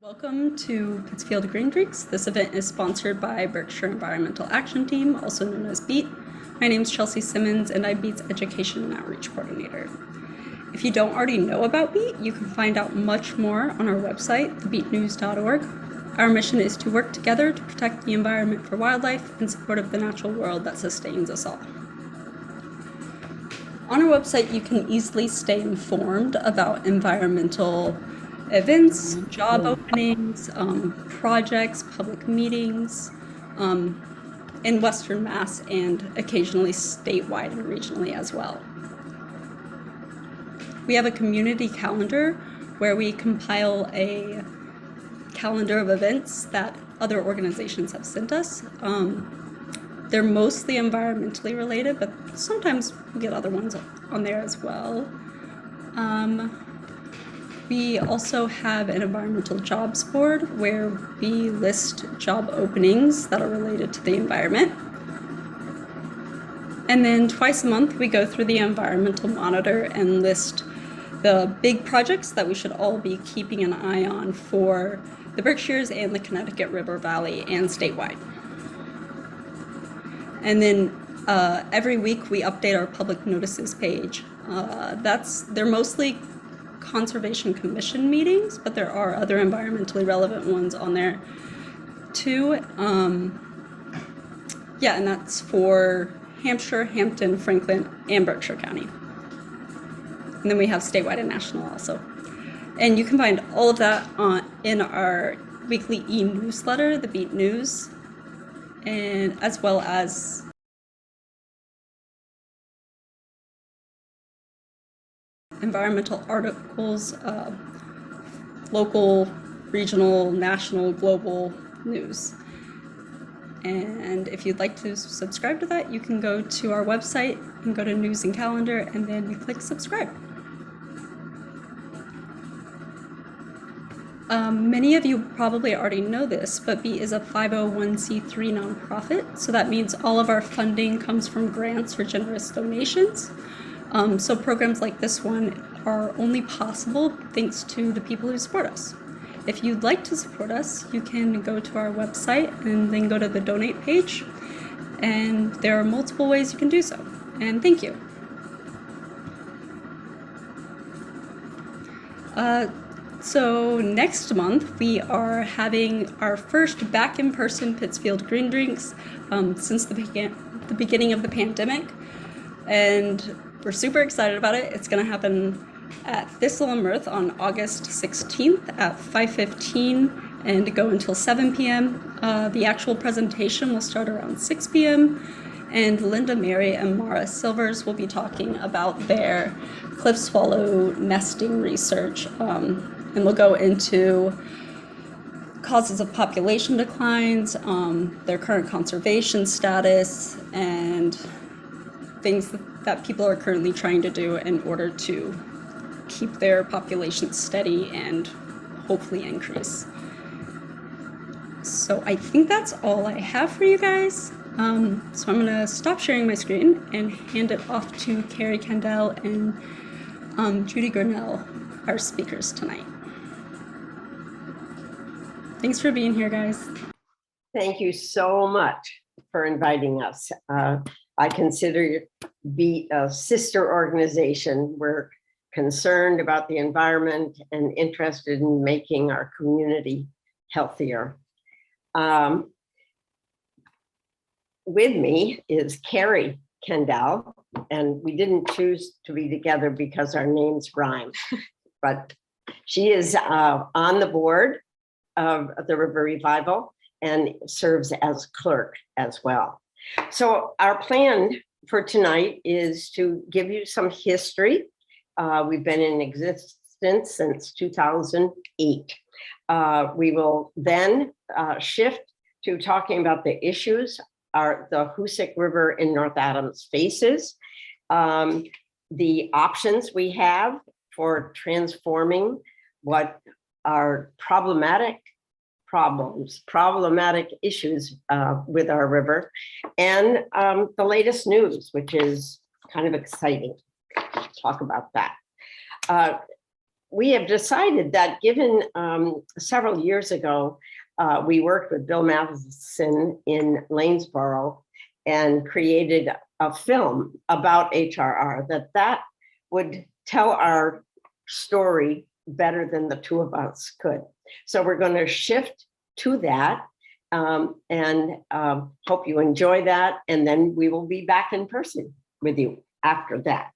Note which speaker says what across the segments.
Speaker 1: Welcome to Pittsfield Green Drinks. This event is sponsored by Berkshire Environmental Action Team, also known as BEAT. My name is Chelsea Simmons, and I'm BEAT's Education and Outreach Coordinator. If you don't already know about BEAT, you can find out much more on our website, thebeatnews.org. Our mission is to work together to protect the environment for wildlife in support of the natural world that sustains us all. On our website, you can easily stay informed about environmental events, job openings, projects, public meetings in Western Mass and occasionally statewide and regionally as well. We have a community calendar where we compile a calendar of events that other organizations have sent us. They're mostly environmentally related, but sometimes we get other ones on there as well. We also have an environmental jobs board where we list job openings that are related to the environment. And then twice a month, we go through the environmental monitor and list the big projects that we should all be keeping an eye on for the Berkshires and the Connecticut River Valley and statewide. And then every week we update our public notices page. They're mostly Conservation Commission meetings, but there are other environmentally relevant ones on there too. Yeah, and that's for Hampshire, Hampton, Franklin, and Berkshire County. And then we have statewide and national also. And you can find all of that in our weekly e-newsletter, the Beat News, and as well as environmental articles, local, regional, national, global news. And if you'd like to subscribe to that, you can go to our website and go to news and calendar, and then you click subscribe. Many of you probably already know this, but BEAT is a 501c3 nonprofit, so that means all of our funding comes from grants or generous donations. So programs like this one are only possible thanks to the people who support us. If you'd like to support us, you can go to our website and then go to the donate page, and there are multiple ways you can do so. And thank you. So next month, we are having our first back in-person Pittsfield Green Drinks since the beginning of the pandemic. And we're super excited about it. It's gonna happen at Thistle and Mirth on August 16th at 5:15 and go until 7 p.m. The actual presentation will start around 6 p.m. and Linda Mary and Mara Silvers will be talking about their cliff swallow nesting research. And we'll go into causes of population declines, their current conservation status, and things that people are currently trying to do in order to keep their population steady and hopefully increase. So I think that's all I have for you guys. So I'm gonna stop sharing my screen and hand it off to Cary Kandel and Judy Grinnell, our speakers tonight. Thanks for being here, guys.
Speaker 2: Thank you so much for inviting us. I consider BEAT a sister organization. We're concerned about the environment and interested in making our community healthier. With me is Cary Kandel, and we didn't choose to be together because our names rhyme, but she is on the board of the River Revival and serves as clerk as well. So our plan for tonight is to give you some history. We've been in existence since 2008. We will then shift to talking about the issues the Hoosic River in North Adams faces, the options we have for transforming what are problematic issues with our river, and the latest news, which is kind of exciting. Talk about that. we have decided that given several years ago, we worked with Bill Matheson in Lanesboro and created a film about HRR, that would tell our story better than the two of us could. So we're going to shift to that and hope you enjoy that. And then we will be back in person with you after that.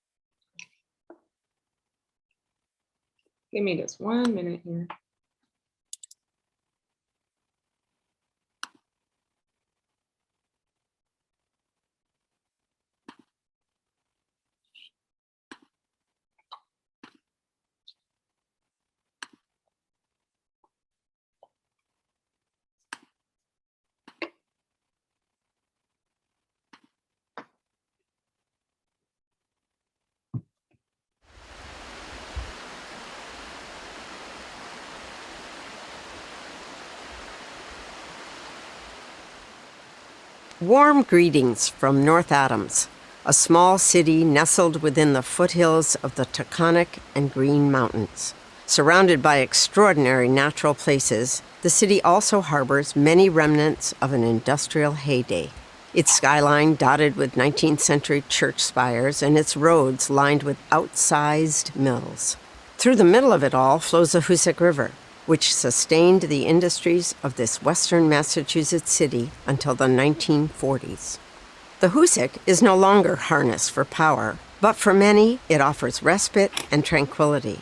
Speaker 3: Give me just 1 minute here.
Speaker 4: Warm greetings from North Adams, a small city nestled within the foothills of the Taconic and Green Mountains. Surrounded by extraordinary natural places, the city also harbors many remnants of an industrial heyday. Its skyline dotted with 19th century church spires and its roads lined with outsized mills. Through the middle of it all flows the Hoosic River, which sustained the industries of this western Massachusetts city until the 1940s. The Hoosic is no longer harnessed for power, but for many, it offers respite and tranquility.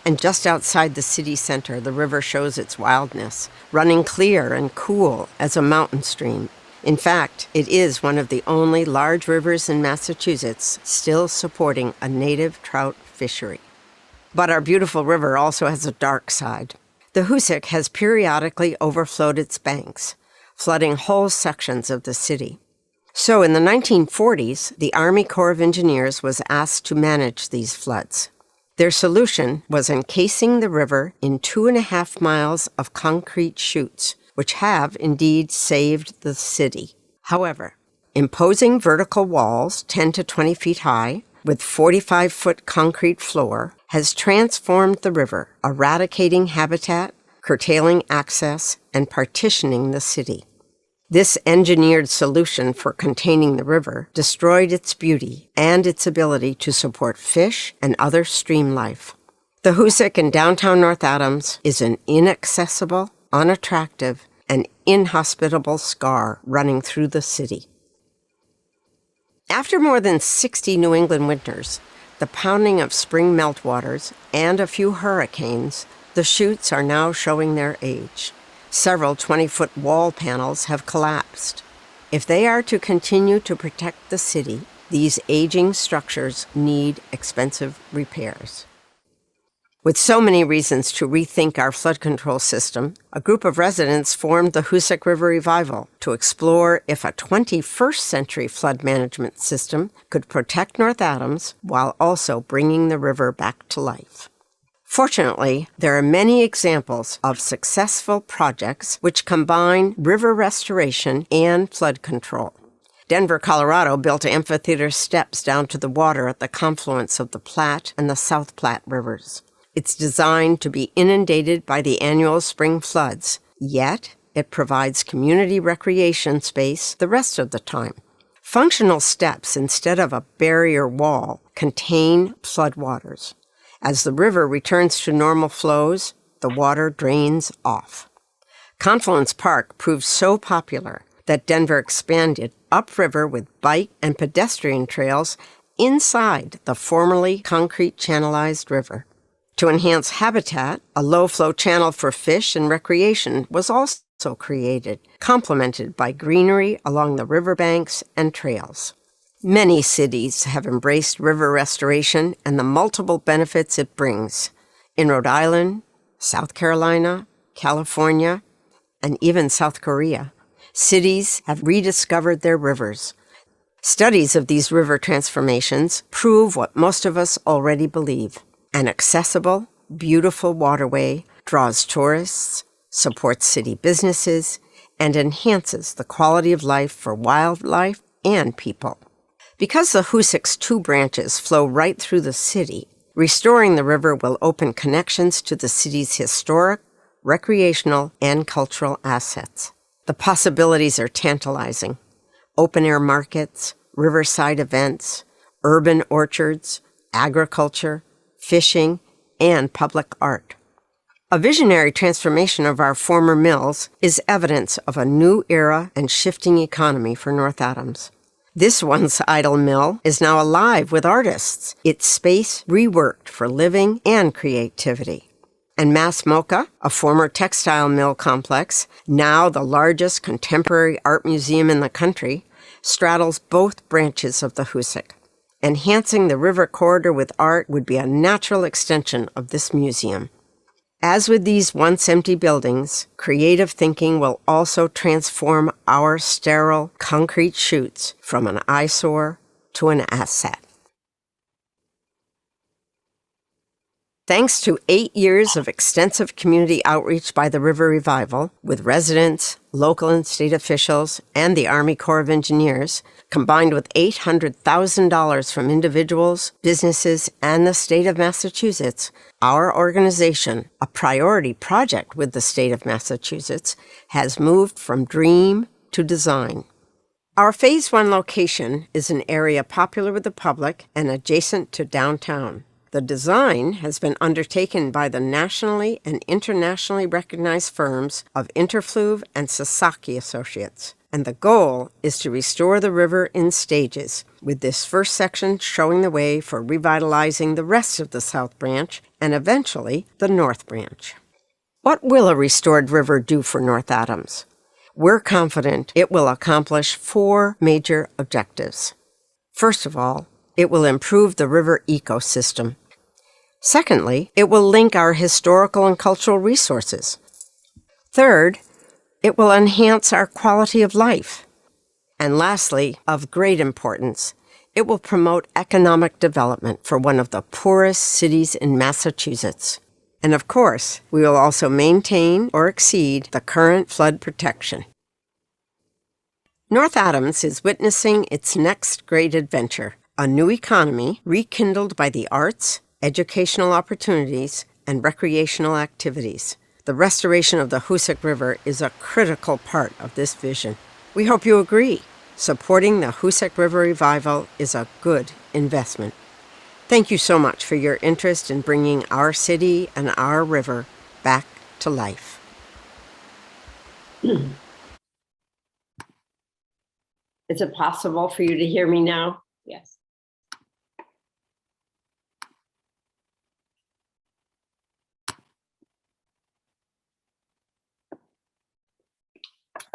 Speaker 4: And just outside the city center, the river shows its wildness, running clear and cool as a mountain stream. In fact, it is one of the only large rivers in Massachusetts still supporting a native trout fishery. But our beautiful river also has a dark side. The Hoosic has periodically overflowed its banks, flooding whole sections of the city. So in the 1940s, the Army Corps of Engineers was asked to manage these floods. Their solution was encasing the river in 2.5 miles of concrete chutes, which have indeed saved the city. However, imposing vertical walls 10 to 20 feet high, with 45-foot concrete floor, has transformed the river, eradicating habitat, curtailing access, and partitioning the city. This engineered solution for containing the river destroyed its beauty and its ability to support fish and other stream life. The Hoosic in downtown North Adams is an inaccessible, unattractive, and inhospitable scar running through the city. After more than 60 New England winters, the pounding of spring meltwaters, and a few hurricanes, the chutes are now showing their age. Several 20-foot wall panels have collapsed. If they are to continue to protect the city, these aging structures need expensive repairs. With so many reasons to rethink our flood control system, a group of residents formed the Hoosic River Revival to explore if a 21st century flood management system could protect North Adams while also bringing the river back to life. Fortunately, there are many examples of successful projects which combine river restoration and flood control. Denver, Colorado built amphitheater steps down to the water at the confluence of the Platte and the South Platte rivers. It's designed to be inundated by the annual spring floods, yet it provides community recreation space the rest of the time. Functional steps instead of a barrier wall contain floodwaters. As the river returns to normal flows, the water drains off. Confluence Park proved so popular that Denver expanded upriver with bike and pedestrian trails inside the formerly concrete channelized river. To enhance habitat, a low-flow channel for fish and recreation was also created, complemented by greenery along the riverbanks and trails. Many cities have embraced river restoration and the multiple benefits it brings. In Rhode Island, South Carolina, California, and even South Korea, cities have rediscovered their rivers. Studies of these river transformations prove what most of us already believe. An accessible, beautiful waterway draws tourists, supports city businesses, and enhances the quality of life for wildlife and people. Because the Hoosic's two branches flow right through the city, Restoring the river will open connections to the city's historic, recreational, and cultural assets. The possibilities are tantalizing. Open-air markets, riverside events, urban orchards, agriculture, fishing, and public art. A visionary transformation of our former mills is evidence of a new era and shifting economy for North Adams. This once idle mill is now alive with artists, its space reworked for living and creativity. And Mass Mocha, a former textile mill complex, now the largest contemporary art museum in the country, straddles both branches of the Hoosic. Enhancing the river corridor with art would be a natural extension of this museum. As with these once empty buildings, creative thinking will also transform our sterile concrete chutes from an eyesore to an asset. Thanks to 8 years of extensive community outreach by the River Revival, with residents, local and state officials, and the Army Corps of Engineers, combined with $800,000 from individuals, businesses, and the state of Massachusetts, our organization, a priority project with the state of Massachusetts, has moved from dream to design. Our Phase 1 location is an area popular with the public and adjacent to downtown. The design has been undertaken by the nationally and internationally recognized firms of Interfluve and Sasaki Associates, and the goal is to restore the river in stages, with this first section showing the way for revitalizing the rest of the South Branch and eventually the North Branch. What will a restored river do for North Adams? We're confident it will accomplish 4 major objectives. First of all, it will improve the river ecosystem. Secondly, it will link our historical and cultural resources. Third, it will enhance our quality of life. And lastly, of great importance, it will promote economic development for one of the poorest cities in Massachusetts. And of course, we will also maintain or exceed the current flood protection. North Adams is witnessing its next great adventure, a new economy rekindled by the arts, educational opportunities, and recreational activities. The restoration of the Hoosic River is a critical part of this vision. We hope you agree. Supporting the Hoosic River Revival is a good investment. Thank you so much for your interest in bringing our city and our river back to life.
Speaker 2: Is it possible for you to hear me now?
Speaker 3: Yes.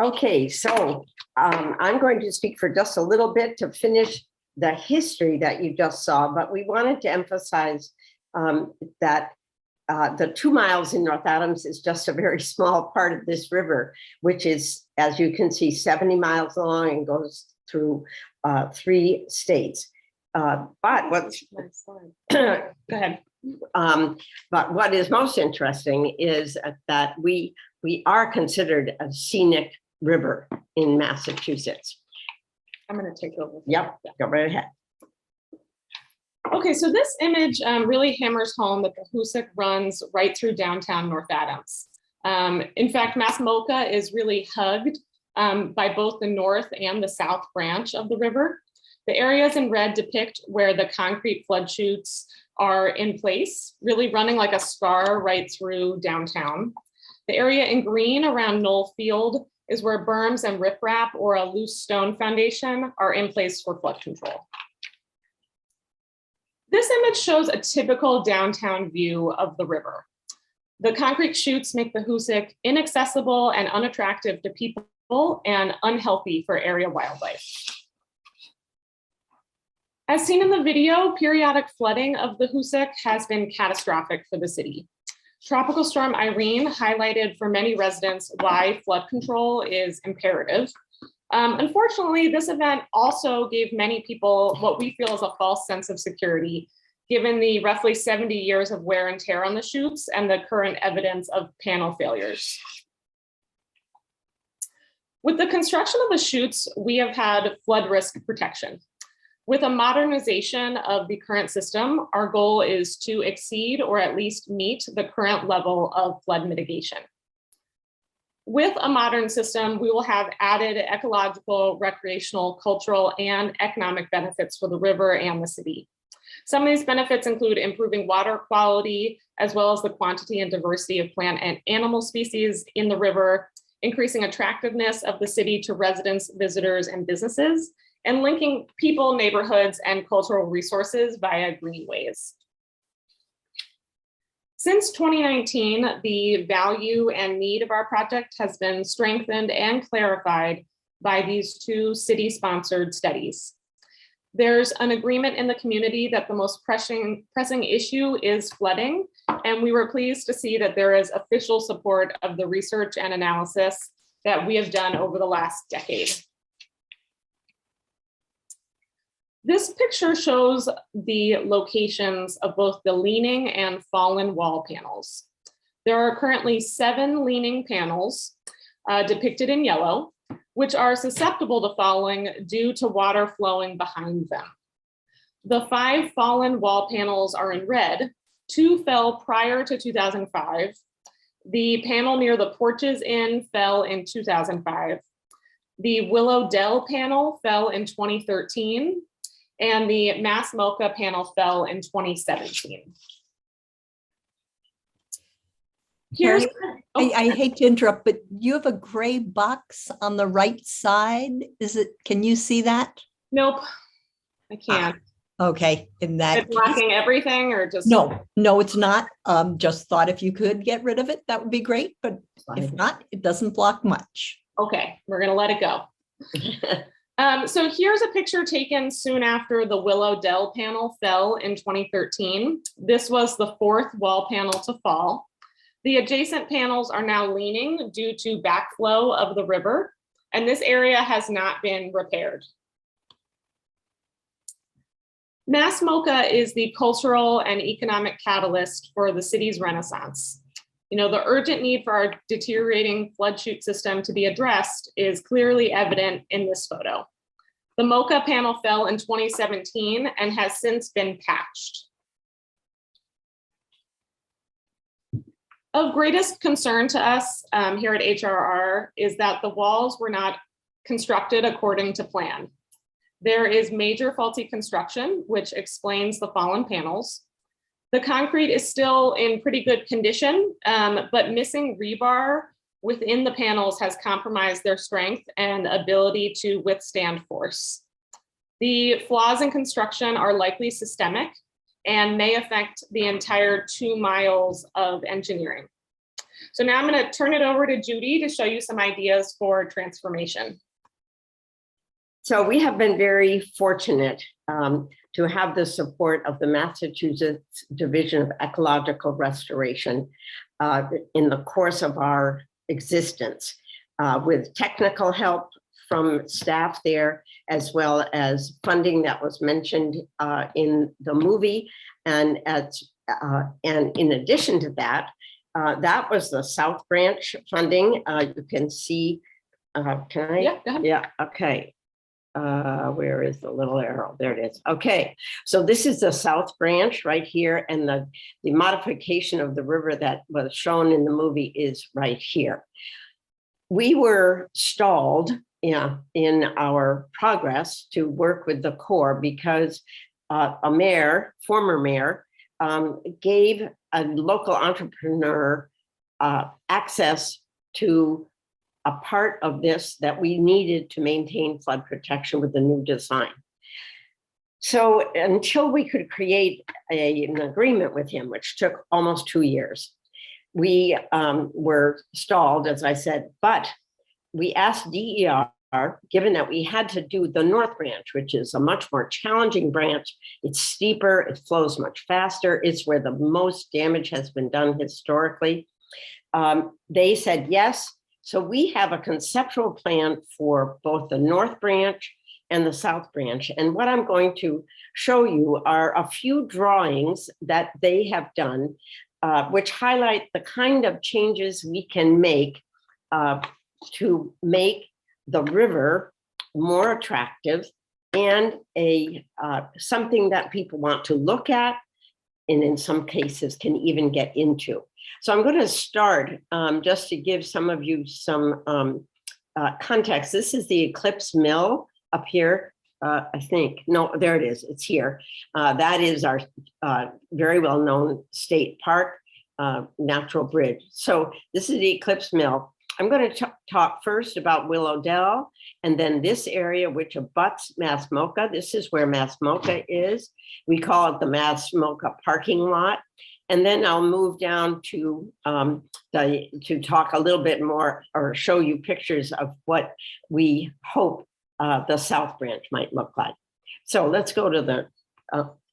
Speaker 2: Okay, so I'm going to speak for just a little bit to finish the history that you just saw, but we wanted to emphasize that the 2 miles in North Adams is just a very small part of this river, which is, as you can see, 70 miles long and goes through 3 states. But what's
Speaker 3: Go ahead.
Speaker 2: but what is most interesting is that we are considered a scenic river in Massachusetts.
Speaker 3: I'm going to take over.
Speaker 2: Yep, go right ahead.
Speaker 3: Okay, so this image really hammers home that the Hoosic runs right through downtown North Adams. In fact, Mass Mocha is really hugged by both the north and the south branch of the river. The areas in red depict where the concrete flood chutes are in place, really running like a scar right through downtown. The area in green around Knoll Field is where berms and riprap or a loose stone foundation are in place for flood control. This image shows a typical downtown view of the river. The concrete chutes make the Hoosic inaccessible and unattractive to people and unhealthy for area wildlife. As seen in the video, periodic flooding of the Hoosic has been catastrophic for the city. Tropical Storm Irene highlighted for many residents why flood control is imperative. Unfortunately, this event also gave many people what we feel is a false sense of security, given the roughly 70 years of wear and tear on the chutes and the current evidence of panel failures. With the construction of the chutes, we have had flood risk protection. With a modernization of the current system, our goal is to exceed or at least meet the current level of flood mitigation. With a modern system, we will have added ecological, recreational, cultural, and economic benefits for the river and the city. Some of these benefits include improving water quality, as well as the quantity and diversity of plant and animal species in the river, increasing attractiveness of the city to residents, visitors, and businesses, and linking people, neighborhoods, and cultural resources via greenways. Since 2019, the value and need of our project has been strengthened and clarified by these two city-sponsored studies. There's an agreement in the community that the most pressing issue is flooding, and we were pleased to see that there is official support of the research and analysis that we have done over the last decade. This picture shows the locations of both the leaning and fallen wall panels. There are currently 7 leaning panels depicted in yellow, which are susceptible to falling due to water flowing behind them. The 5 fallen wall panels are in red. 2 fell prior to 2005. The panel near the Porches Inn fell in 2005. The Willow Dell panel fell in 2013. And the Mass Mocha panel fell in 2017. Here's,
Speaker 5: I hate to interrupt, but you have a gray box on the right side. Can you see that?
Speaker 3: Nope, I can't.
Speaker 5: Okay, in that
Speaker 3: It's blocking everything or just?
Speaker 5: No, it's not. Just thought if you could get rid of it, that would be great. But if not, it doesn't block much.
Speaker 3: Okay, we're gonna let it go. So here's a picture taken soon after the Willow Dell panel fell in 2013. This was the 4th wall panel to fall. The adjacent panels are now leaning due to backflow of the river, and this area has not been repaired. Mass Mocha is the cultural and economic catalyst for the city's renaissance. You know, the urgent need for our deteriorating flood chute system to be addressed is clearly evident in this photo. The Mocha panel fell in 2017 and has since been patched. Of greatest concern to us here at HRR is that the walls were not constructed according to plan. There is major faulty construction, which explains the fallen panels. The concrete is still in pretty good condition, but missing rebar within the panels has compromised their strength and ability to withstand force. The flaws in construction are likely systemic and may affect the entire 2 miles of engineering. So now I'm going to turn it over to Judy to show you some ideas for transformation.
Speaker 2: So we have been very fortunate to have the support of the Massachusetts Division of Ecological Restoration in the course of our existence, with technical help from staff there, as well as funding that was mentioned in the movie. And in addition to that, that was the South Branch funding. You can see, can I?
Speaker 3: Yeah, go ahead.
Speaker 2: Yeah, okay. Where is the little arrow? There it is. Okay, so this is the South Branch right here, and the modification of the river that was shown in the movie is right here. We were stalled in our progress to work with the Corps because a mayor, former mayor, gave a local entrepreneur access to a part of this that we needed to maintain flood protection with the new design. So until we could create an agreement with him, which took almost 2 years, we were stalled, as I said, but we asked DER, given that we had to do the North Branch, which is a much more challenging branch. It's steeper, it flows much faster. It's where the most damage has been done historically. They said yes. So we have a conceptual plan for both the North Branch and the South Branch. And what I'm going to show you are a few drawings that they have done, which highlight the kind of changes we can make to make the river more attractive and something that people want to look at, and in some cases can even get into. So I'm going to start just to give some of you some context. This is the Eclipse Mill up here. I think, no, there it is. It's here. That is our very well-known state park, natural bridge. So this is the Eclipse Mill. I'm going to talk first about Willow Dell, and then this area which abuts Masmoka. This is where Masmoka is. We call it the Masmoka parking lot. And then I'll move down to talk a little bit more or show you pictures of what we hope the South Branch might look like. So let's go to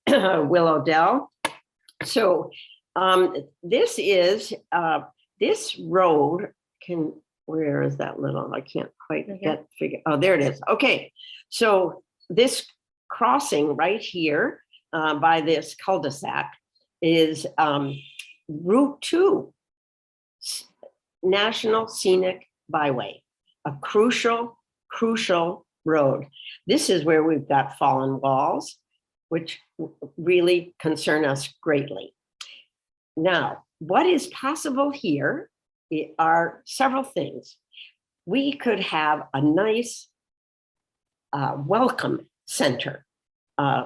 Speaker 2: the Willow Dell. So this is this road where is that little, I can't quite figure, oh, there it is. Okay, so this crossing right here by this cul-de-sac is Route 2, National Scenic Byway, a crucial road. This is where we've got fallen walls, which really concern us greatly. Now, what is possible here are several things. We could have a nice welcome center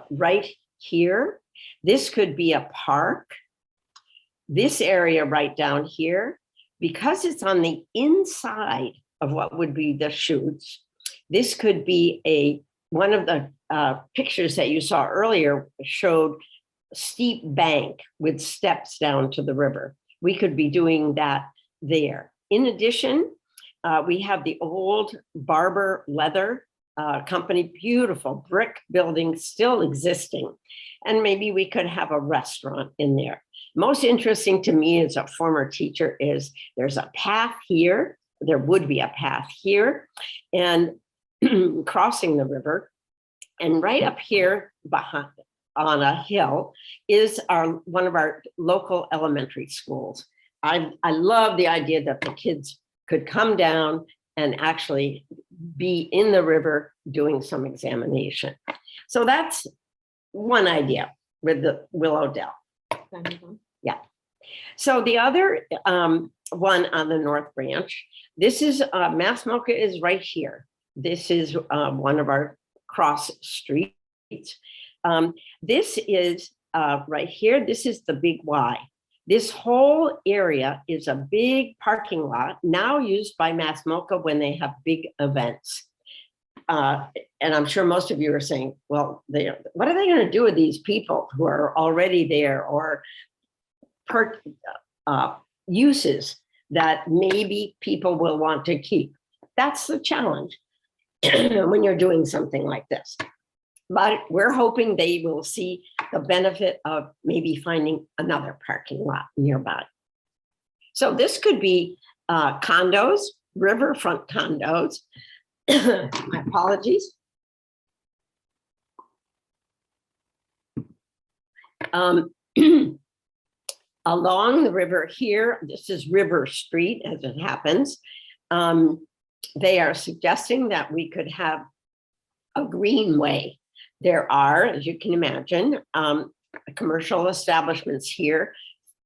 Speaker 2: right here. This could be a park. This area right down here, because it's on the inside of what would be the chutes, this could be one of the pictures that you saw earlier showed steep bank with steps down to the river. We could be doing that there. In addition, we have the old Barber Leather company, beautiful brick building still existing. And maybe we could have a restaurant in there. Most interesting to me as a former teacher is there's a path here. There would be a path here and crossing the river. And right up here behind on a hill is one of our local elementary schools. I love the idea that the kids could come down and actually be in the river doing some examination. So that's one idea with the Willow Dell. Yeah. So the other one on the North Branch, this is Masmoka is right here. This is one of our cross streets. This is right here. This is the Big Y. This whole area is a big parking lot now used by Masmoka when they have big events. And I'm sure most of you are saying, well, what are they going to do with these people who are already there, or uses that maybe people will want to keep? That's the challenge when you're doing something like this. But we're hoping they will see the benefit of maybe finding another parking lot nearby. So this could be condos, riverfront condos. My apologies. Along the river here, this is River Street as it happens. They are suggesting that we could have a greenway. There are, as you can imagine, commercial establishments here,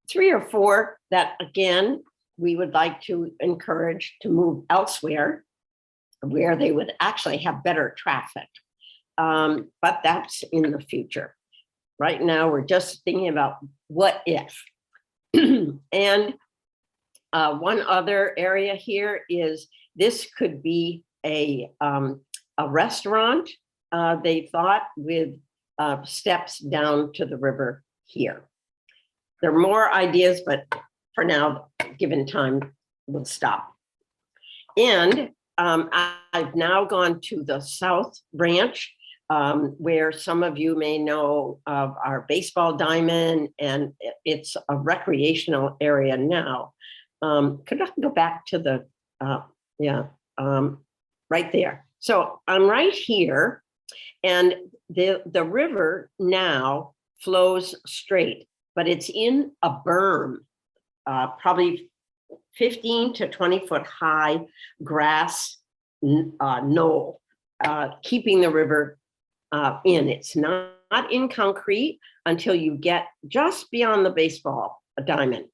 Speaker 2: 3 or 4 that, again, we would like to encourage to move elsewhere where they would actually have better traffic. But that's in the future. Right now, we're just thinking about what if. And one other area here is this could be a restaurant, they thought, with steps down to the river here. There are more ideas, but for now, given time, we'll stop. And I've now gone to the South Branch, where some of you may know of our baseball diamond, and it's a recreational area now. Could I go back to the, right there. So I'm right here, and the river now flows straight, but it's in a berm, probably 15 to 20 foot high grass knoll, keeping the river in. It's not in concrete until you get just beyond the baseball diamond.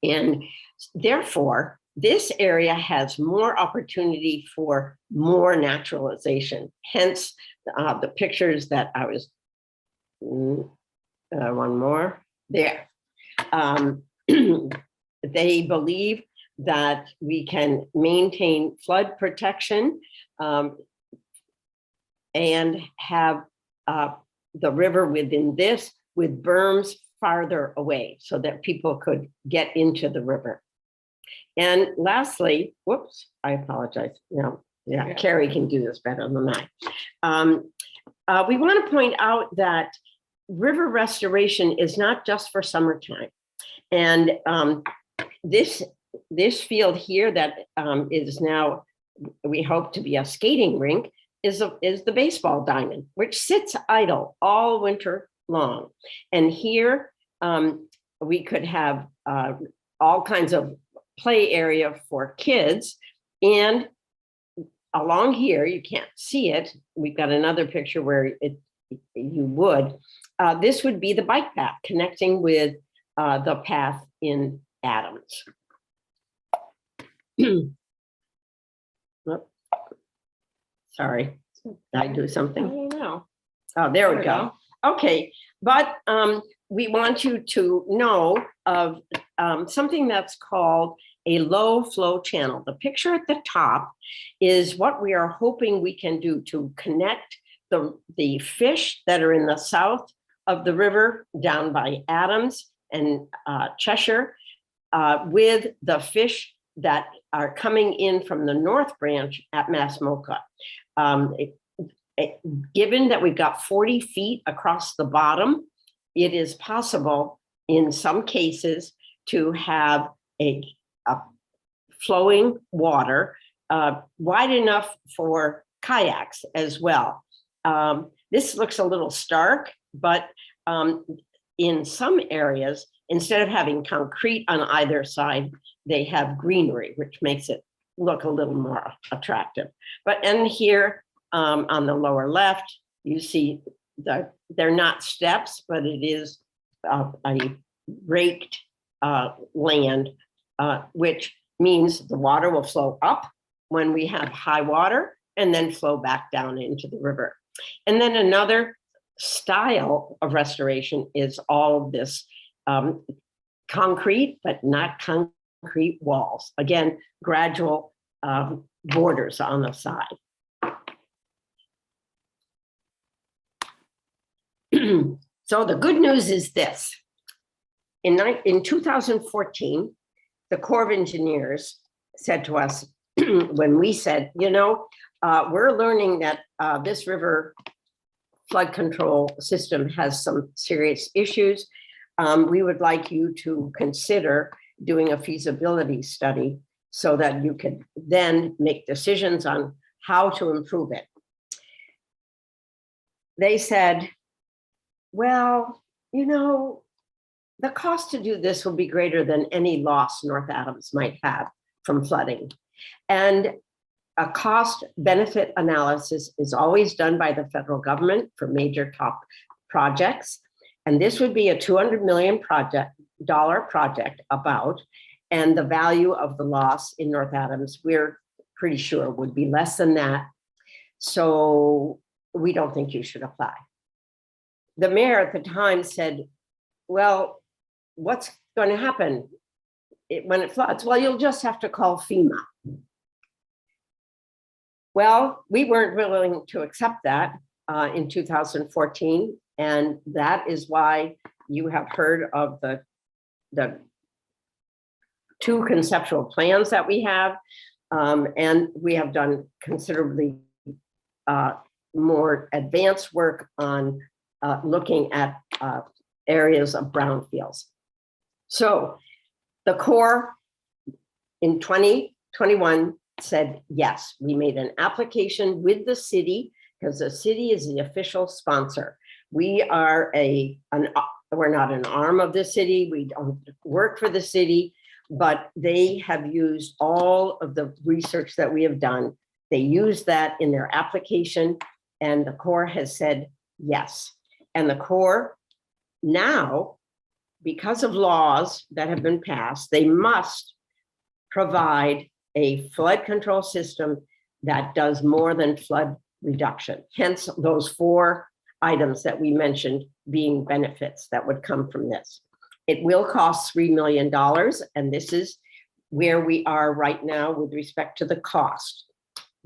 Speaker 2: And therefore, this area has more opportunity for more naturalization. Hence, the pictures that I was, one more, there. They believe that we can maintain flood protection and have the river within this with berms farther away so that people could get into the river. And lastly, whoops, I apologize. No, yeah, Cary can do this better than I. We want to point out that river restoration is not just for summertime. And this field here that is now, we hope to be a skating rink, is the baseball diamond, which sits idle all winter long. And here we could have all kinds of play area for kids. And along here, you can't see it. We've got another picture where you would. This would be the bike path connecting with the path in Adams. Sorry, did I do
Speaker 3: I
Speaker 2: something?
Speaker 3: don't know.
Speaker 2: Oh, there we go. Okay, but we want you to know of something that's called a low flow channel. The picture at the top is what we are hoping we can do to connect the fish that are in the south of the river down by Adams and Cheshire with the fish that are coming in from the north branch at Masmoka. Given that we've got 40 feet across the bottom, it is possible in some cases to have a flowing water wide enough for kayaks as well. This looks a little stark, but in some areas, instead of having concrete on either side, they have greenery, which makes it look a little more attractive. And here on the lower left, you see they're not steps, but it is a raked land, which means the water will flow up when we have high water and then flow back down into the river. And then another style of restoration is all of this concrete, but not concrete walls. Again, gradual borders on the side. So the good news is this. In 2014, the Corps of Engineers said to us, when we said, we're learning that this river flood control system has some serious issues. We would like you to consider doing a feasibility study so that you could then make decisions on how to improve it. They said, well, the cost to do this will be greater than any loss North Adams might have from flooding. And a cost benefit analysis is always done by the federal government for major top projects. And this would be a $200 million project about, and the value of the loss in North Adams, we're pretty sure would be less than that. So we don't think you should apply. The mayor at the time said, well, what's going to happen when it floods? Well, you'll just have to call FEMA. Well, we weren't willing to accept that in 2014. And that is why you have heard of the two conceptual plans that we have. And we have done considerably more advanced work on looking at areas of brownfields. So the Corps in 2021 said, yes, we made an application with the city because the city is the official sponsor. We are we're not an arm of the city. We don't work for the city, but they have used all of the research that we have done. They use that in their application. And the Corps has said yes. And the Corps now, because of laws that have been passed, they must provide a flood control system that does more than flood reduction. Hence those 4 items that we mentioned being benefits that would come from this. It will cost $3 million, and this is where we are right now with respect to the cost.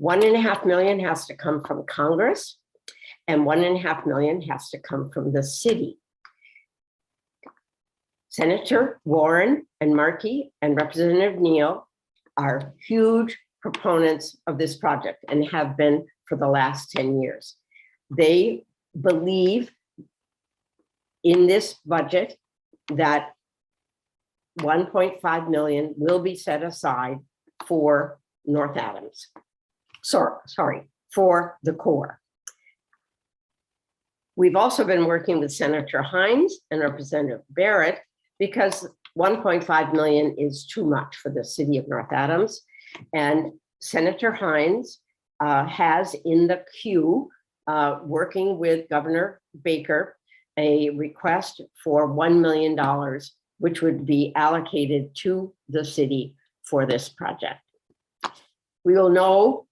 Speaker 2: $1.5 million has to come from Congress, and $1.5 million has to come from the city. Senator Warren and Markey and Representative Neal are huge proponents of this project and have been for the last 10 years. They believe in this budget that 1.5 million will be set aside for North Adams. Sorry, for the Corps. We've also been working with Senator Hines and Representative Barrett because 1.5 million is too much for the city of North Adams. And Senator Hines has in the queue, working with Governor Baker, a request for $1 million, which would be allocated to the city for this project. We will know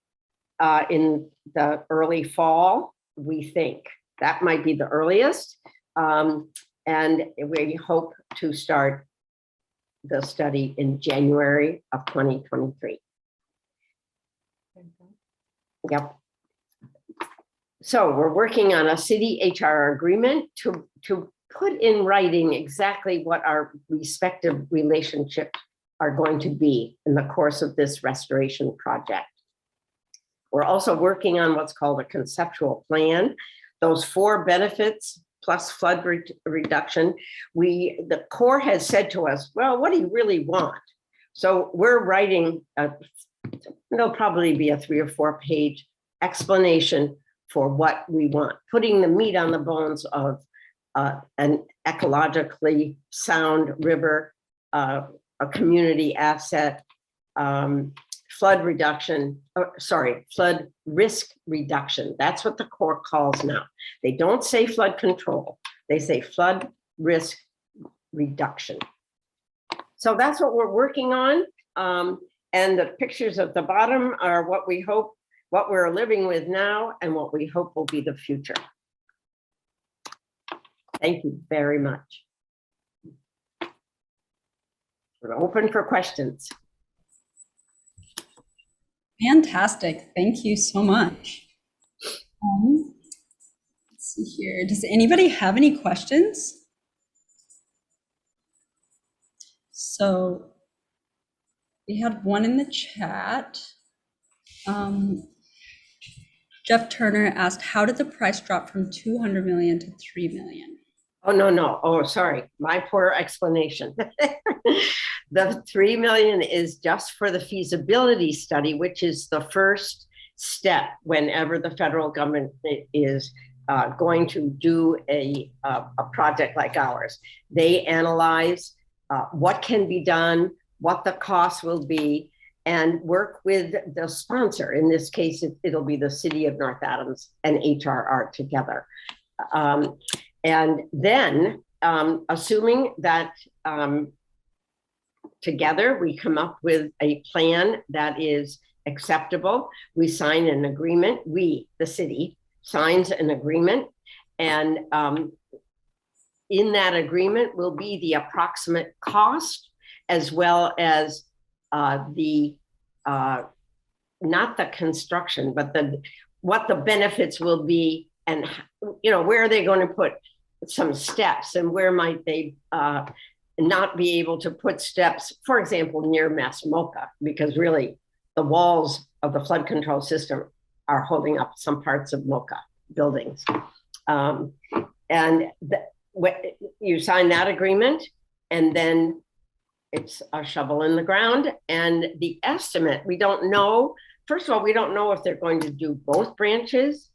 Speaker 2: in the early fall, we think. That might be the earliest. And we hope to start the study in January of 2023. Yep. So we're working on a city HR agreement to put in writing exactly what our respective relationships are going to be in the course of this restoration project. We're also working on what's called a conceptual plan. Those 4 benefits plus flood reduction, the Corps has said to us, well, what do you really want? So we're writing, there'll probably be a 3 or 4 page explanation for what we want, putting the meat on the bones of an ecologically sound river, a community asset, flood reduction, flood risk reduction. That's what the Corps calls now. They don't say flood control, they say flood risk reduction. So that's what we're working on. And the pictures at the bottom are what we hope, what we're living with now and what we hope will be the future. Thank you very much. We're open for questions.
Speaker 1: Fantastic. Thank you so much. Let's see here. Does anybody have any questions? So we had one in the chat. Jeff Turner asked, how did the price drop from 200 million to 3 million?
Speaker 2: Oh, no. Oh, sorry. My poor explanation. The 3 million is just for the feasibility study, which is the first step whenever the federal government is going to do a project like ours. They analyze what can be done, what the cost will be, and work with the sponsor. In this case, it'll be the city of North Adams and HRR together. And then, assuming that together we come up with a plan that is acceptable, we sign an agreement, the city, signs an agreement, and in that agreement will be the approximate cost as well as not the construction, but what the benefits will be, and where are they going to put some steps, and where might they not be able to put steps, for example, near Masmoka, because really the walls of the flood control system are holding up some parts of Moka buildings. And you sign that agreement, and then it's a shovel in the ground. And the estimate, we don't know. First of all, we don't know if they're going to do both branches.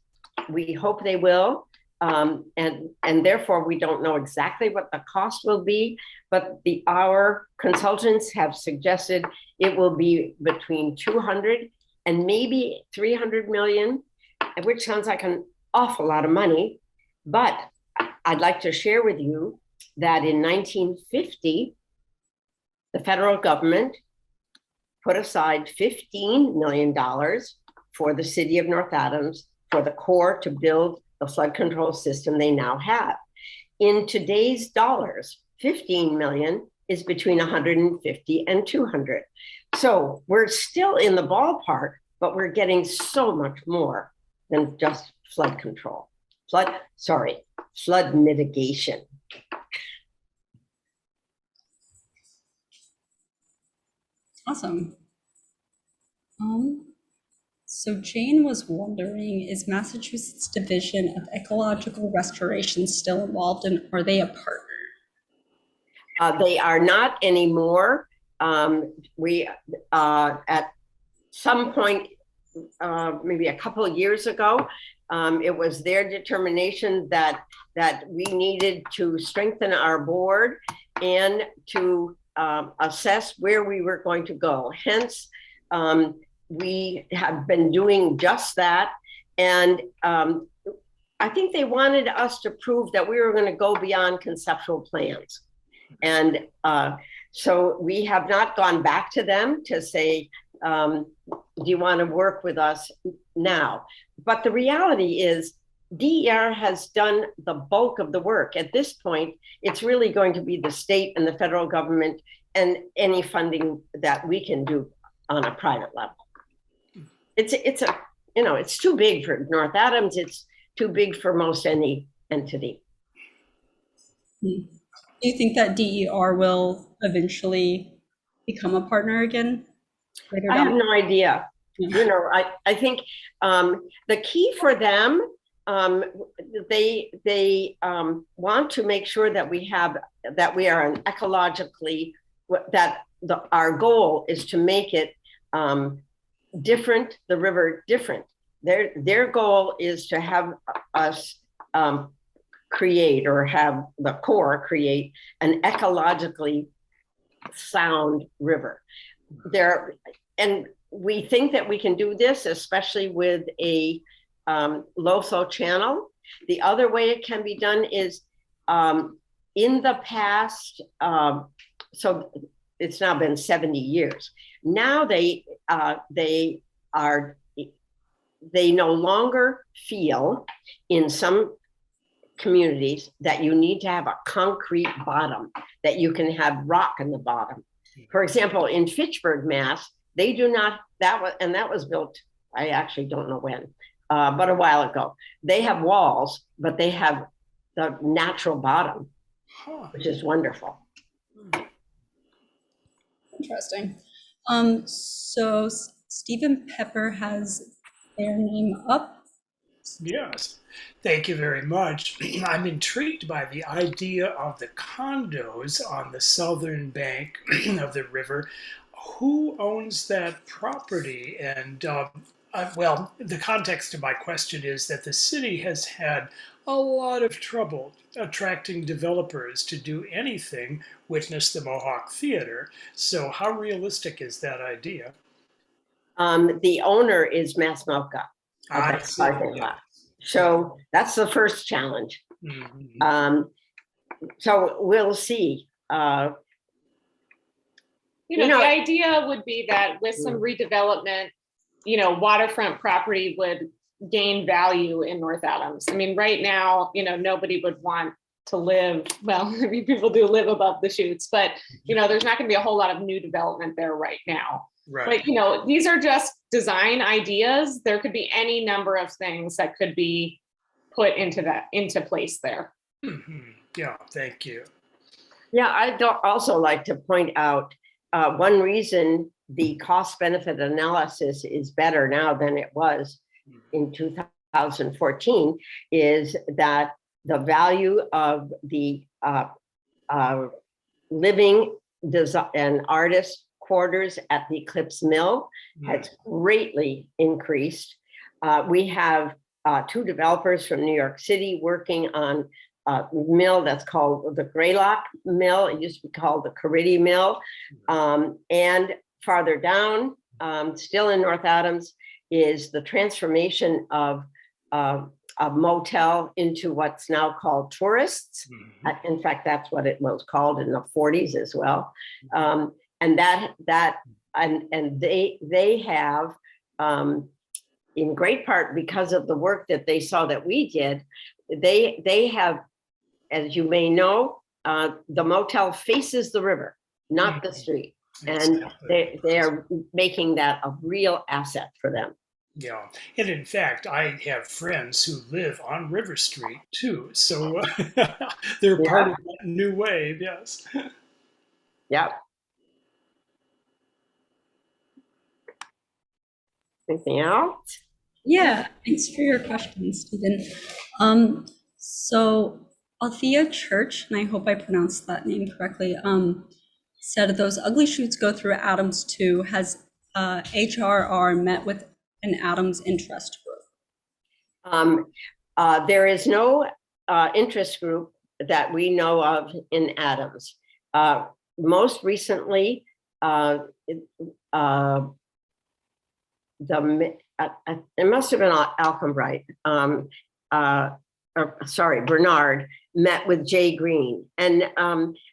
Speaker 2: We hope they will. And therefore, we don't know exactly what the cost will be, but our consultants have suggested it will be between 200 and maybe 300 million, which sounds like an awful lot of money, but I'd like to share with you that in 1950, the federal government put aside $15 million for the city of North Adams for the Corps to build the flood control system they now have. In today's dollars, 15 million is between 150 and 200. So we're still in the ballpark, but we're getting so much more than just flood control. Flood mitigation.
Speaker 1: Awesome. So Jane was wondering, is Massachusetts Division of Ecological Restoration still involved, and are they a partner?
Speaker 2: They are not anymore. We at some point, maybe a couple of years ago, it was their determination that we needed to strengthen our board and to assess where we were going to go. Hence, we have been doing just that. And I think they wanted us to prove that we were going to go beyond conceptual plans. And so we have not gone back to them to say, do you want to work with us now? But the reality is DER has done the bulk of the work. At this point, it's really going to be the state and the federal government and any funding that we can do on a private level. It's too big for North Adams. It's too big for most any entity.
Speaker 1: Do you think that DER will eventually become a partner again?
Speaker 2: I have no idea. I think the key for them, they want to make sure that we are an ecologically, our goal is to make it different, the river different. Their goal is to have us create, or have the Corps create, an ecologically sound river. And we think that we can do this, especially with a low flow channel. The other way it can be done is in the past, so it's now been 70 years. Now they no longer feel in some communities that you need to have a concrete bottom, that you can have rock in the bottom. For example, in Fitchburg, Mass, they do not, that was built, I actually don't know when, but a while ago. They have walls, but they have the natural bottom, which is wonderful.
Speaker 1: Interesting. So Stephen Pepper has their name up.
Speaker 6: Yes, thank you very much. I'm intrigued by the idea of the condos on the southern bank of the river. Who owns that property? And well, the context of my question is that the city has had a lot of trouble attracting developers to do anything, witness the Mohawk Theater. So how realistic is that idea?
Speaker 2: The owner is Mass Mocha.
Speaker 6: I see.
Speaker 2: So that's the first challenge.
Speaker 6: Mm-hmm.
Speaker 2: So we'll see.
Speaker 3: The idea would be that with some redevelopment, waterfront property would gain value in North Adams. I mean, right now, nobody would want to live, well, I mean, people do live above the chutes, but, there's not going to be a whole lot of new development there right now.
Speaker 6: Right.
Speaker 3: But, these are just design ideas. There could be any number of things that could be put into place there.
Speaker 6: Mm-hmm. Yeah, thank you.
Speaker 2: Yeah, I'd also like to point out one reason the cost benefit analysis is better now than it was in 2014 is that the value of the living and artist quarters at the Eclipse Mill has greatly increased. We have two developers from New York City working on a mill that's called the Greylock Mill. It used to be called the Cary Mill. And farther down, still in North Adams, is the transformation of a motel into what's now called tourists. In fact, that's what it was called in the 40s as well. And they have, in great part because of the work that they saw that we did, they have, as you may know, the motel faces the river, not the street. And they are making that a real asset for them.
Speaker 6: Yeah, and in fact, I have friends who live on River Street too, so they're part of that new wave. Yes.
Speaker 2: Yep. Anything else?
Speaker 1: Yeah, thanks for your question, Stephen. So Althea Church, and I hope I pronounced that name correctly, said those ugly shoots go through Adams too. Has HRR met with an Adams interest group?
Speaker 2: There is no interest group that we know of in Adams. Most recently, it must have been Alcombright. Bernard met with Jay Green, and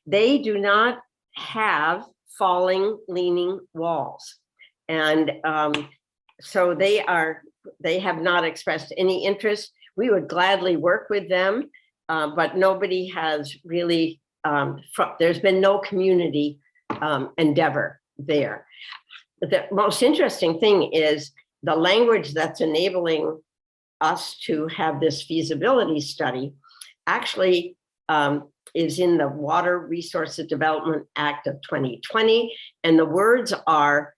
Speaker 2: they do not have falling, leaning walls, and so they have not expressed any interest. We would gladly work with them, but nobody has really. There's been no community endeavor there. The most interesting thing is the language that's enabling us to have this feasibility study actually is in the Water Resources Development Act of 2020. And the words are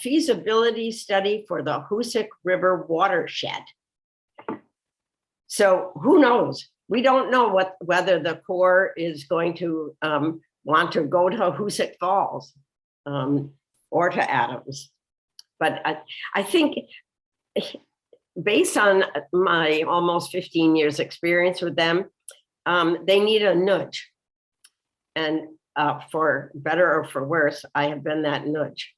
Speaker 2: feasibility study for the Hoosic River watershed. So who knows? We don't know whether the Corps is going to want to go to Hoosic Falls or to Adams. But I think based on my almost 15 years experience with them, they need a nudge. And for better or for worse, I have been that nudge.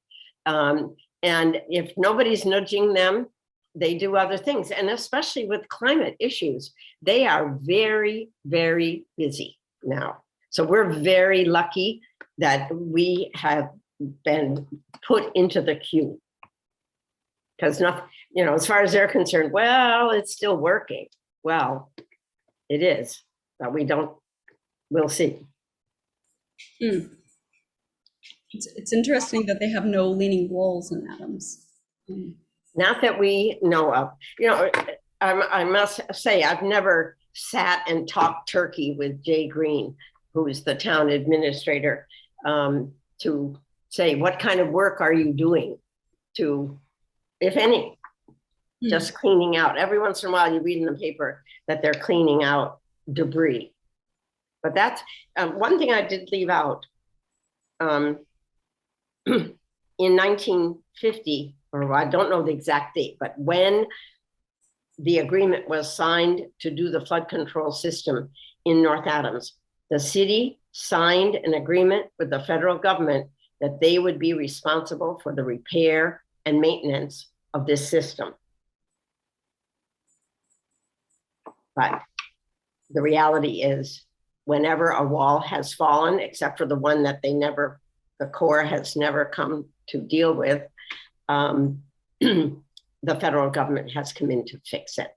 Speaker 2: And if nobody's nudging them, they do other things. And especially with climate issues, they are very, very busy now. So we're very lucky that we have been put into the queue. Because as far as they're concerned, well, it's still working. Well, it is, but we'll see.
Speaker 1: It's interesting that they have no leaning walls in Adams.
Speaker 2: Not that we know of. I must say, I've never sat and talked turkey with Jay Green, who's the town administrator, to say, what kind of work are you doing to, if any, just cleaning out. Every once in a while you read in the paper that they're cleaning out debris. But that's one thing I did leave out. In 1950, or I don't know the exact date, but when the agreement was signed to do the flood control system in North Adams, the city signed an agreement with the federal government that they would be responsible for the repair and maintenance of this system. But the reality is, whenever a wall has fallen, except for the one that the Corps has never come to deal with, the federal government has come in to fix it.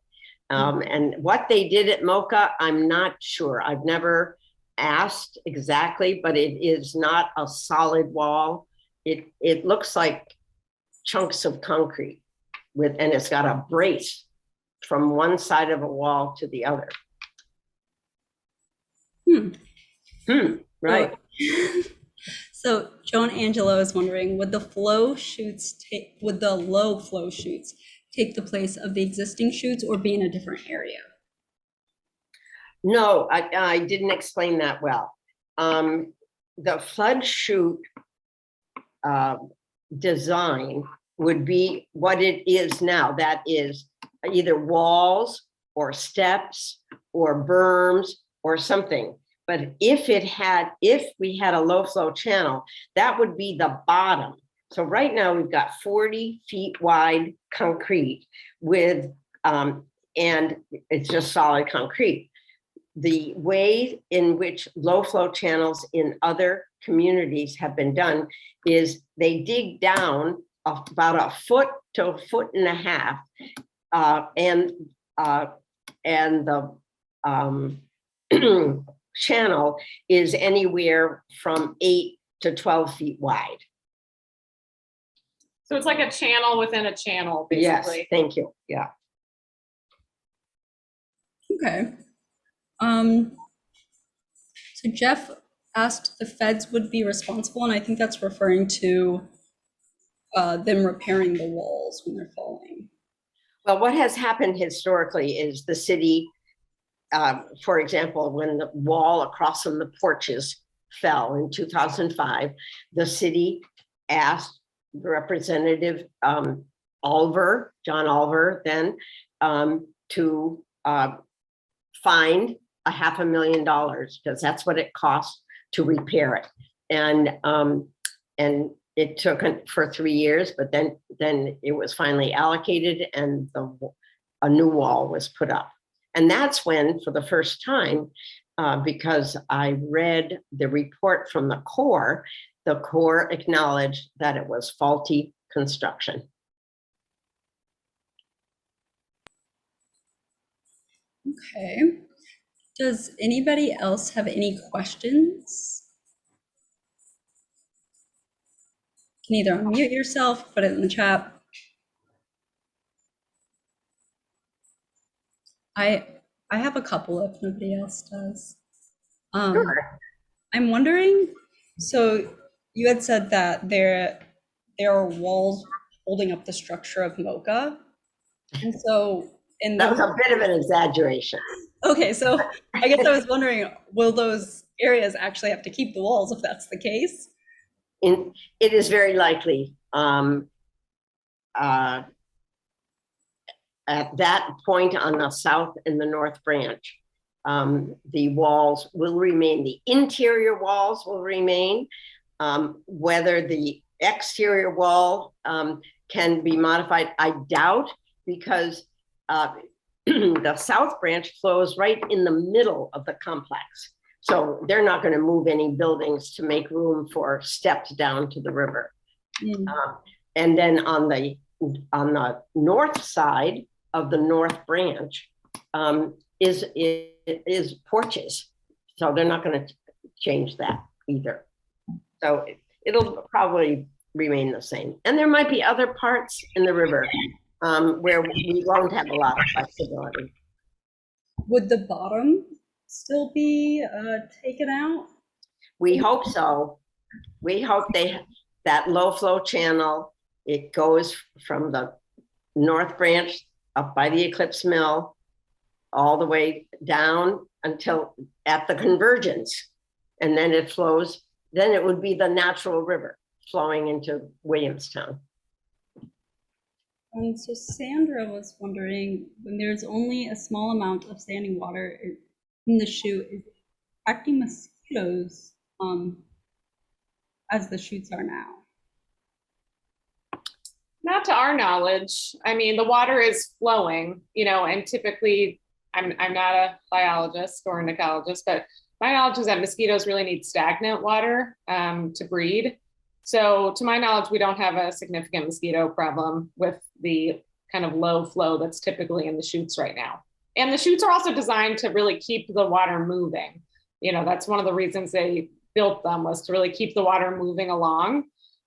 Speaker 2: And what they did at Mocha, I'm not sure. I've never asked exactly, but it is not a solid wall. It looks like chunks of concrete and it's got a brace from one side of a wall to the other. Right.
Speaker 1: So Joan Angelo is wondering, would the low flow chutes take the place of the existing chutes or be in a different area?
Speaker 2: No, I didn't explain that well. The flood chute design would be what it is now. That is either walls or steps or berms or something. But if we had a low flow channel, that would be the bottom. So right now we've got 40 feet wide concrete with and it's just solid concrete. The way in which low flow channels in other communities have been done is they dig down about a foot to a foot and a half, and the channel is anywhere from 8 to 12 feet wide.
Speaker 3: So it's like a channel within a channel,
Speaker 2: Yes,
Speaker 3: basically.
Speaker 2: thank you. Yeah.
Speaker 1: Okay. So Jeff asked the feds would be responsible, and I think that's referring to them repairing the walls when they're falling.
Speaker 2: Well, what has happened historically is the city, for example, when the wall across from the porches fell in 2005, the city asked the representative John Olver then, to find $500,000 because that's what it costs to repair it. And it took for 3 years, but then it was finally allocated and a new wall was put up. And that's when, for the first time, because I read the report from the Corps acknowledged that it was faulty construction.
Speaker 1: Okay. Does anybody else have any questions? You can either unmute yourself, put it in the chat. I have a couple if nobody else does.
Speaker 2: Sure.
Speaker 1: I'm wondering, so you had said that there are walls holding up the structure of MoCA. And so
Speaker 2: That was a bit of an exaggeration.
Speaker 1: okay, so I guess I was wondering, will those areas actually have to keep the walls if that's the case?
Speaker 2: It is very likely. At that point on the south and the north branch, the walls will remain, the interior walls will remain. Whether the exterior wall can be modified, I doubt, because the south branch flows right in the middle of the complex. So they're not going to move any buildings to make room for steps down to the river. And then on the north side of the north branch is porches. So they're not going to change that either. So it'll probably remain the same. And there might be other parts in the river where we won't have a lot of flexibility.
Speaker 1: Would the bottom still be taken out?
Speaker 2: We hope so. We hope that low flow channel, it goes from the north branch up by the Eclipse Mill all the way down until at the convergence. And then it flows, then it would be the natural river flowing into Williamstown.
Speaker 1: And so Sandra was wondering, when there's only a small amount of standing water in the chute, is it attracting mosquitoes as the chutes are now?
Speaker 3: Not to our knowledge. I mean, the water is flowing, and typically, I'm not a biologist or an ecologist, but my knowledge is that mosquitoes really need stagnant water to breed. So to my knowledge, we don't have a significant mosquito problem with the kind of low flow that's typically in the chutes right now. And the chutes are also designed to really keep the water moving. That's one of the reasons they built them, was to really keep the water moving along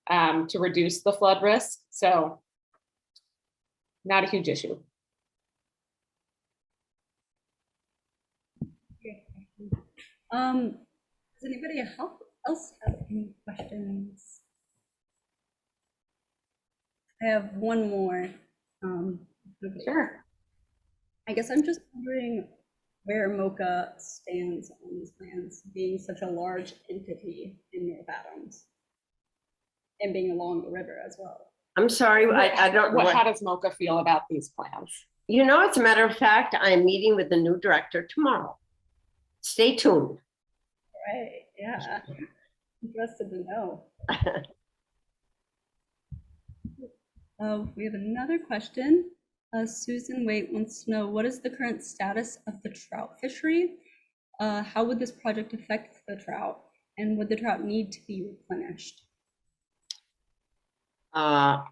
Speaker 3: to reduce the flood risk. So not a huge issue.
Speaker 1: Does anybody else have any questions? I have one more.
Speaker 3: Sure.
Speaker 1: I guess I'm just wondering where MoCA stands on these plans, being such a large entity in North Adams and being along the river as well.
Speaker 2: I'm sorry, I don't know.
Speaker 3: How does MoCA feel about these plans?
Speaker 2: As a matter of fact, I'm meeting with the new director tomorrow. Stay tuned.
Speaker 1: Right, yeah. Interested to know. We have another question. Susan Waite wants to know, what is the current status of the trout fishery? How would this project affect the trout? And would the trout need to be replenished?
Speaker 2: I'm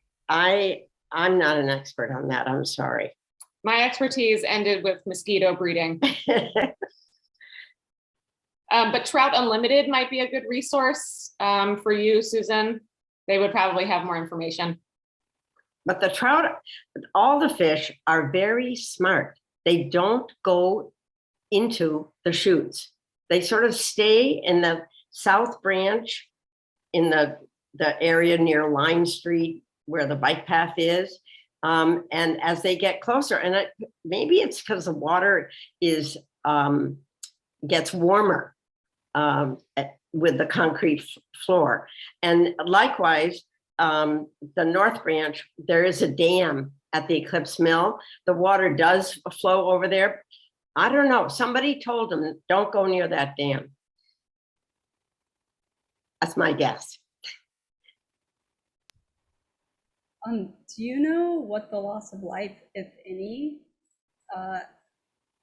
Speaker 2: not an expert on that. I'm sorry.
Speaker 3: My expertise ended with mosquito breeding. But Trout Unlimited might be a good resource for you, Susan. They would probably have more information.
Speaker 2: But the trout, all the fish are very smart. They don't go into the chutes. They sort of stay in the south branch in the area near Line Street where the bike path is. And as they get closer, and maybe it's because the water is gets warmer with the concrete floor. And likewise, the North Branch, there is a dam at the Eclipse Mill. The water does flow over there. I don't know. Somebody told them, don't go near that dam. That's my guess.
Speaker 1: Do you know what the loss of life, if any,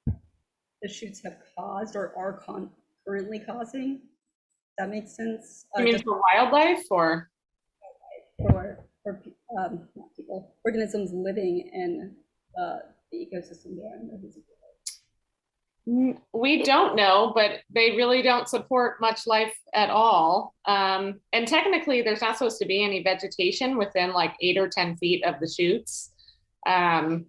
Speaker 1: the chutes have caused or are currently causing? That makes sense.
Speaker 3: I mean, for wildlife or?
Speaker 1: For not people, organisms living in the ecosystem there in the Hoosic River.
Speaker 3: We don't know, but they really don't support much life at all. And technically, there's not supposed to be any vegetation within like 8 or 10 feet of the chutes. That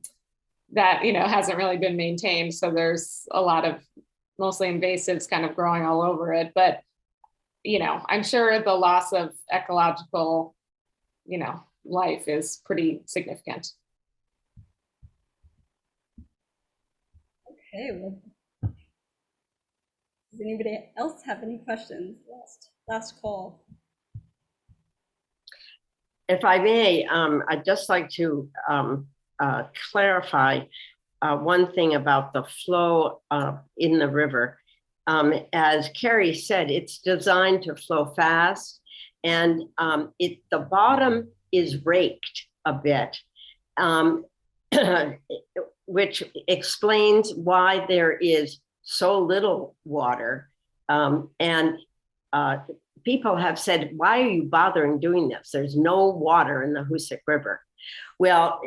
Speaker 3: hasn't really been maintained. So there's a lot of mostly invasives kind of growing all over it. But I'm sure the loss of ecological life is pretty significant.
Speaker 1: Okay, well, does anybody else have any questions? Last call.
Speaker 2: If I may, I'd just like to clarify one thing about the flow in the river. As Cary said, it's designed to flow fast, and the bottom is raked a bit, which explains why there is so little water. And people have said, why are you bothering doing this? There's no water in the Hoosic River. Well,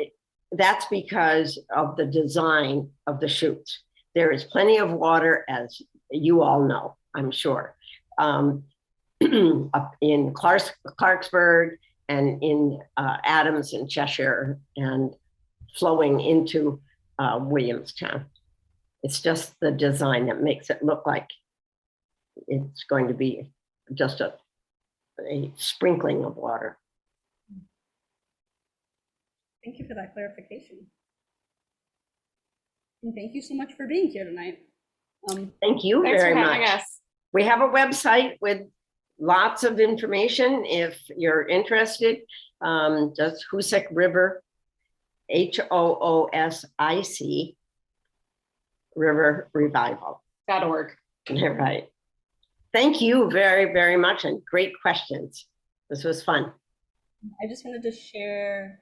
Speaker 2: that's because of the design of the chutes. There is plenty of water, as you all know, I'm sure, up in Clarksburg and in Adams and Cheshire and flowing into Williamstown. It's just the design that makes it look like it's going to be just a sprinkling of water.
Speaker 1: Thank you for that clarification. And thank you so much for being here tonight.
Speaker 2: Thank you very much. We have a website with lots of information. If you're interested, just Hoosic River, HOOSIC River Revival.org. Right. Thank you very, very much, and great questions. This was fun.
Speaker 1: I just wanted to share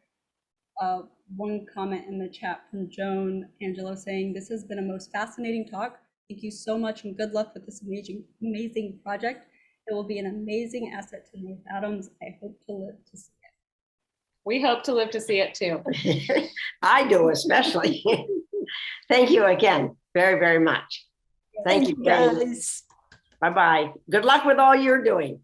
Speaker 1: one comment in the chat from Joan Angelo saying, this has been a most fascinating talk. Thank you so much, and good luck with this amazing project. It will be an amazing asset to North Adams. I hope to live to see it.
Speaker 3: We hope to live to see it too.
Speaker 2: I do, especially. Thank you again, very, very much. Thank you, guys. Bye-bye. Good luck with all you're doing.